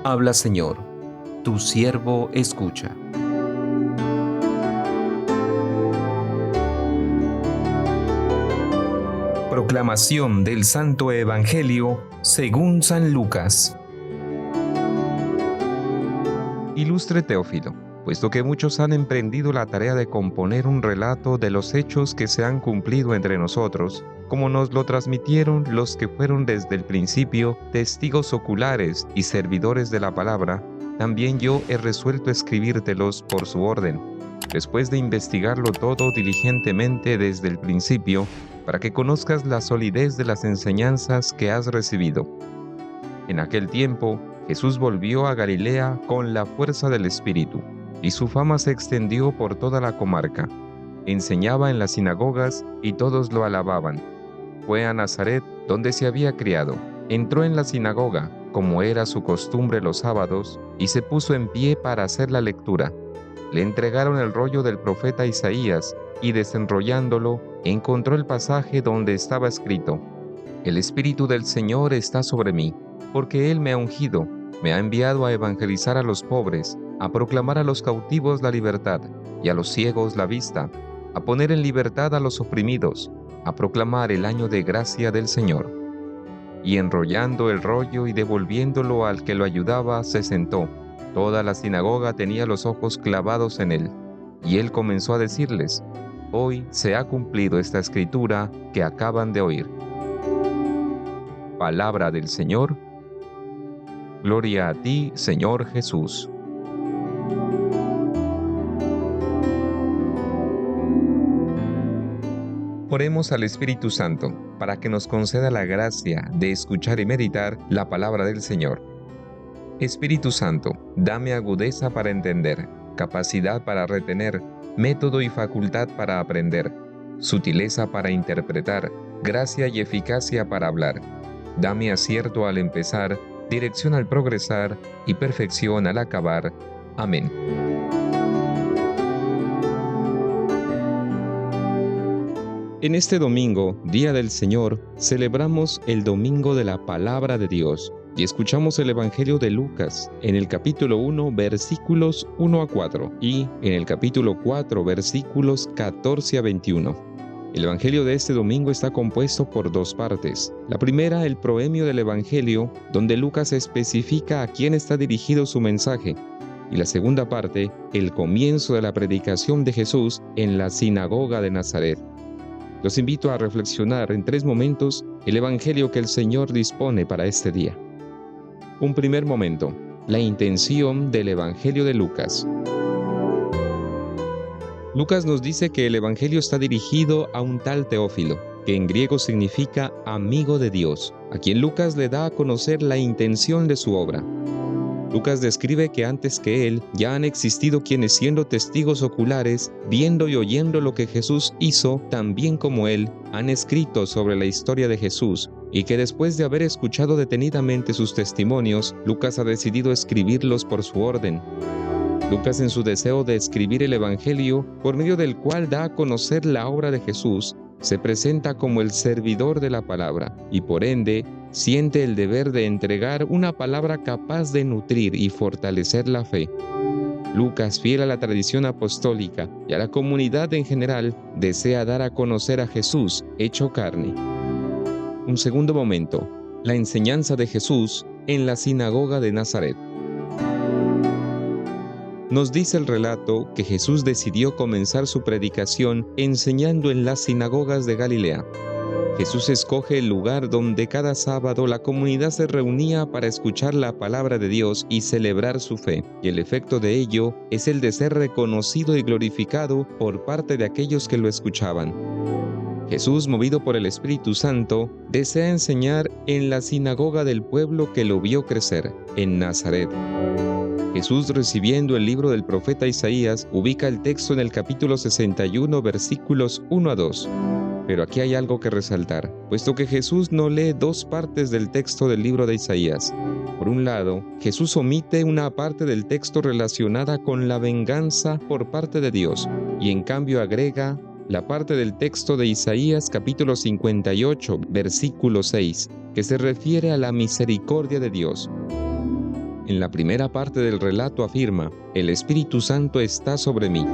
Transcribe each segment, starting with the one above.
Habla, Señor, tu siervo escucha. Proclamación del Santo Evangelio según San Lucas. Ilustre Teófilo, puesto que muchos han emprendido la tarea de componer un relato de los hechos que se han cumplido entre nosotros, como nos lo transmitieron los que fueron desde el principio testigos oculares y servidores de la palabra, también yo he resuelto escribírtelos por su orden, después de investigarlo todo diligentemente desde el principio, para que conozcas la solidez de las enseñanzas que has recibido. En aquel tiempo, Jesús volvió a Galilea con la fuerza del Espíritu, y su fama se extendió por toda la comarca. Enseñaba en las sinagogas y todos lo alababan. Fue a Nazaret, donde se había criado. Entró en la sinagoga, como era su costumbre los sábados, y se puso en pie para hacer la lectura. Le entregaron el rollo del profeta Isaías, y desenrollándolo, encontró el pasaje donde estaba escrito: El Espíritu del Señor está sobre mí, porque Él me ha ungido, me ha enviado a evangelizar a los pobres, a proclamar a los cautivos la libertad, y a los ciegos la vista, a poner en libertad a los oprimidos, a proclamar el año de gracia del Señor. Y enrollando el rollo y devolviéndolo al que lo ayudaba, se sentó. Toda la sinagoga tenía los ojos clavados en él, y él comenzó a decirles: Hoy se ha cumplido esta escritura que acaban de oír. Palabra del Señor. Gloria a ti, Señor Jesús. Oremos al Espíritu Santo para que nos conceda la gracia de escuchar y meditar la palabra del Señor. Espíritu Santo, dame agudeza para entender, capacidad para retener, método y facultad para aprender, sutileza para interpretar, gracia y eficacia para hablar. Dame acierto al empezar, dirección al progresar y perfección al acabar. Amén. En este domingo, Día del Señor, celebramos el Domingo de la Palabra de Dios y escuchamos el Evangelio de Lucas en el capítulo 1, versículos 1 a 4 y en el capítulo 4, versículos 14 a 21. El Evangelio de este domingo está compuesto por dos partes. La primera, el proemio del Evangelio, donde Lucas especifica a quién está dirigido su mensaje. Y la segunda parte, el comienzo de la predicación de Jesús en la sinagoga de Nazaret. Los invito a reflexionar en tres momentos el Evangelio que el Señor dispone para este día. Un primer momento, la intención del Evangelio de Lucas. Lucas nos dice que el Evangelio está dirigido a un tal Teófilo, que en griego significa amigo de Dios, a quien Lucas le da a conocer la intención de su obra. Lucas describe que antes que él ya han existido quienes, siendo testigos oculares, viendo y oyendo lo que Jesús hizo, también como él, han escrito sobre la historia de Jesús, y que después de haber escuchado detenidamente sus testimonios, Lucas ha decidido escribirlos por su orden. Lucas, en su deseo de escribir el Evangelio, por medio del cual da a conocer la obra de Jesús, se presenta como el servidor de la palabra, y por ende, siente el deber de entregar una palabra capaz de nutrir y fortalecer la fe. Lucas, fiel a la tradición apostólica y a la comunidad en general, desea dar a conocer a Jesús hecho carne. Un segundo momento, la enseñanza de Jesús en la sinagoga de Nazaret. Nos dice el relato que Jesús decidió comenzar su predicación enseñando en las sinagogas de Galilea. Jesús escoge el lugar donde cada sábado la comunidad se reunía para escuchar la palabra de Dios y celebrar su fe, y el efecto de ello es el de ser reconocido y glorificado por parte de aquellos que lo escuchaban. Jesús, movido por el Espíritu Santo, desea enseñar en la sinagoga del pueblo que lo vio crecer, en Nazaret. Jesús, recibiendo el libro del profeta Isaías, ubica el texto en el capítulo 61, versículos 1 a 2. Pero aquí hay algo que resaltar, puesto que Jesús no lee dos partes del texto del libro de Isaías. Por un lado, Jesús omite una parte del texto relacionada con la venganza por parte de Dios, y en cambio agrega la parte del texto de Isaías capítulo 58, versículo 6, que se refiere a la misericordia de Dios. En la primera parte del relato afirma, el Espíritu Santo está sobre mí.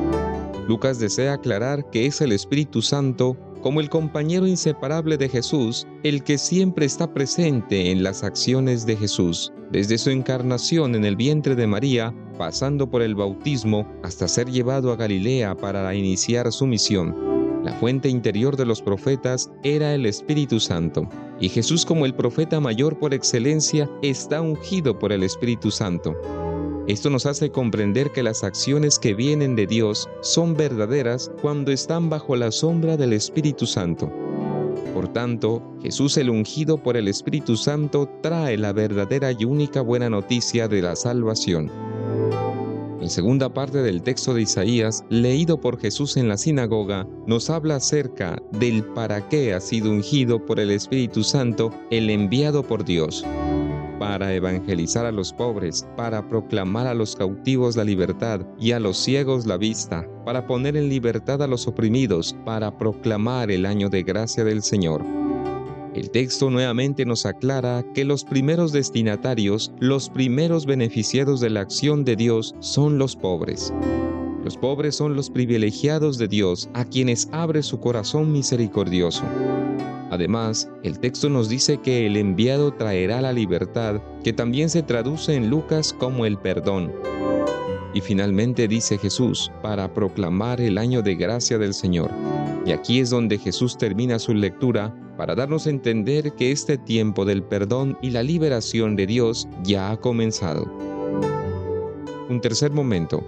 Lucas desea aclarar que es el Espíritu Santo como el compañero inseparable de Jesús, el que siempre está presente en las acciones de Jesús, desde su encarnación en el vientre de María, pasando por el bautismo hasta ser llevado a Galilea para iniciar su misión. La fuente interior de los profetas era el Espíritu Santo, y Jesús, como el profeta mayor por excelencia, está ungido por el Espíritu Santo. Esto nos hace comprender que las acciones que vienen de Dios son verdaderas cuando están bajo la sombra del Espíritu Santo. Por tanto, Jesús, el ungido por el Espíritu Santo, trae la verdadera y única buena noticia de la salvación. En segunda parte del texto de Isaías, leído por Jesús en la sinagoga, nos habla acerca del para qué ha sido ungido por el Espíritu Santo, el enviado por Dios. Para evangelizar a los pobres, para proclamar a los cautivos la libertad y a los ciegos la vista, para poner en libertad a los oprimidos, para proclamar el año de gracia del Señor. El texto nuevamente nos aclara que los primeros destinatarios, los primeros beneficiados de la acción de Dios son los pobres. Los pobres son los privilegiados de Dios, a quienes abre su corazón misericordioso. Además, el texto nos dice que el enviado traerá la libertad, que también se traduce en Lucas como el perdón. Y finalmente dice Jesús, para proclamar el año de gracia del Señor. Y aquí es donde Jesús termina su lectura para darnos a entender que este tiempo del perdón y la liberación de Dios ya ha comenzado. Un tercer momento.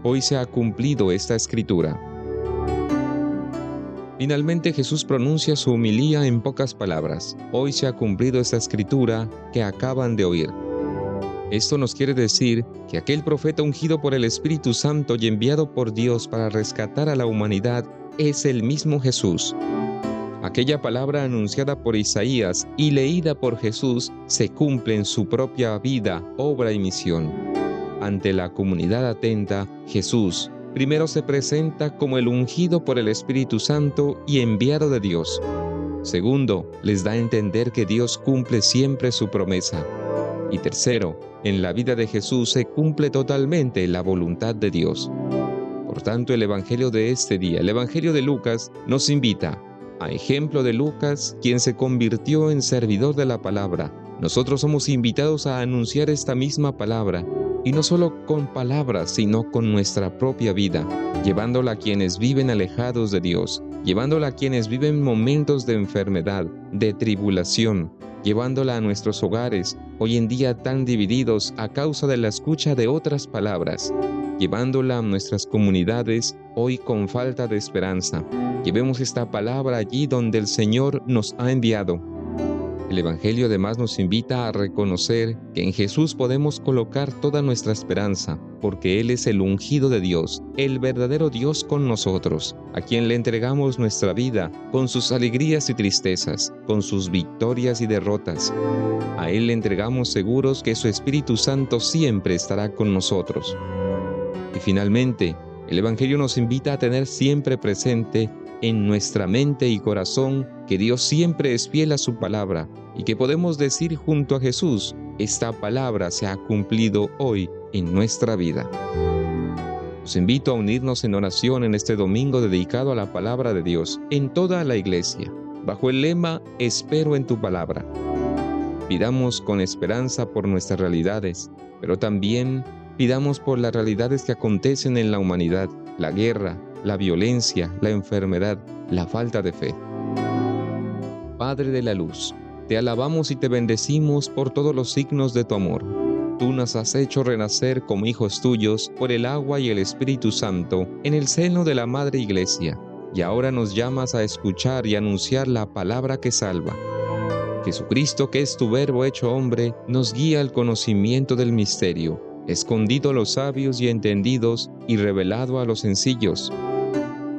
Hoy se ha cumplido esta escritura. Finalmente Jesús pronuncia su homilía en pocas palabras. Hoy se ha cumplido esta escritura que acaban de oír. Esto nos quiere decir que aquel profeta ungido por el Espíritu Santo y enviado por Dios para rescatar a la humanidad es el mismo Jesús. Aquella palabra anunciada por Isaías y leída por Jesús se cumple en su propia vida, obra y misión. Ante la comunidad atenta, Jesús primero se presenta como el ungido por el Espíritu Santo y enviado de Dios. Segundo, les da a entender que Dios cumple siempre su promesa. Y tercero, en la vida de Jesús se cumple totalmente la voluntad de Dios. Por tanto, el Evangelio de este día, el Evangelio de Lucas, nos invita, a ejemplo de Lucas, quien se convirtió en servidor de la palabra. Nosotros somos invitados a anunciar esta misma palabra, y no solo con palabras, sino con nuestra propia vida, llevándola a quienes viven alejados de Dios, llevándola a quienes viven momentos de enfermedad, de tribulación, llevándola a nuestros hogares, hoy en día tan divididos a causa de la escucha de otras palabras, llevándola a nuestras comunidades, hoy con falta de esperanza. Llevemos esta palabra allí donde el Señor nos ha enviado. El Evangelio además nos invita a reconocer que en Jesús podemos colocar toda nuestra esperanza, porque Él es el ungido de Dios, el verdadero Dios con nosotros, a quien le entregamos nuestra vida, con sus alegrías y tristezas, con sus victorias y derrotas. A Él le entregamos seguros que su Espíritu Santo siempre estará con nosotros. Y finalmente, el Evangelio nos invita a tener siempre presente en nuestra mente y corazón que Dios siempre es fiel a su palabra y que podemos decir junto a Jesús, esta palabra se ha cumplido hoy en nuestra vida. Os invito a unirnos en oración en este domingo dedicado a la palabra de Dios en toda la iglesia, bajo el lema Espero en tu palabra. Pidamos con esperanza por nuestras realidades, pero también pidamos por las realidades que acontecen en la humanidad, la guerra, la violencia, la enfermedad, la falta de fe. Padre de la luz, te alabamos y te bendecimos por todos los signos de tu amor. Tú nos has hecho renacer como hijos tuyos por el agua y el Espíritu Santo en el seno de la Madre Iglesia, y ahora nos llamas a escuchar y anunciar la palabra que salva. Jesucristo, que es tu Verbo hecho hombre, nos guía al conocimiento del misterio, escondido a los sabios y entendidos y revelado a los sencillos.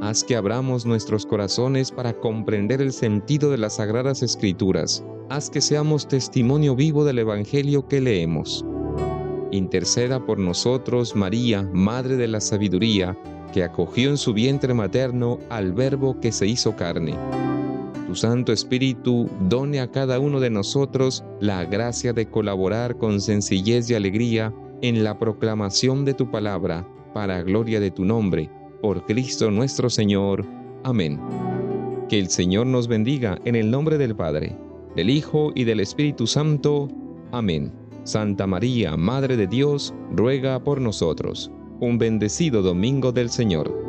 Haz que abramos nuestros corazones para comprender el sentido de las Sagradas Escrituras. Haz que seamos testimonio vivo del Evangelio que leemos. Interceda por nosotros, María, Madre de la Sabiduría, que acogió en su vientre materno al Verbo que se hizo carne. tu Santo Espíritu done a cada uno de nosotros la gracia de colaborar con sencillez y alegría en la proclamación de tu palabra, para gloria de tu nombre, por Cristo nuestro Señor. Amén. Que el Señor nos bendiga en el nombre del Padre, del Hijo y del Espíritu Santo. Amén. Santa María, Madre de Dios, ruega por nosotros. Un bendecido domingo del Señor.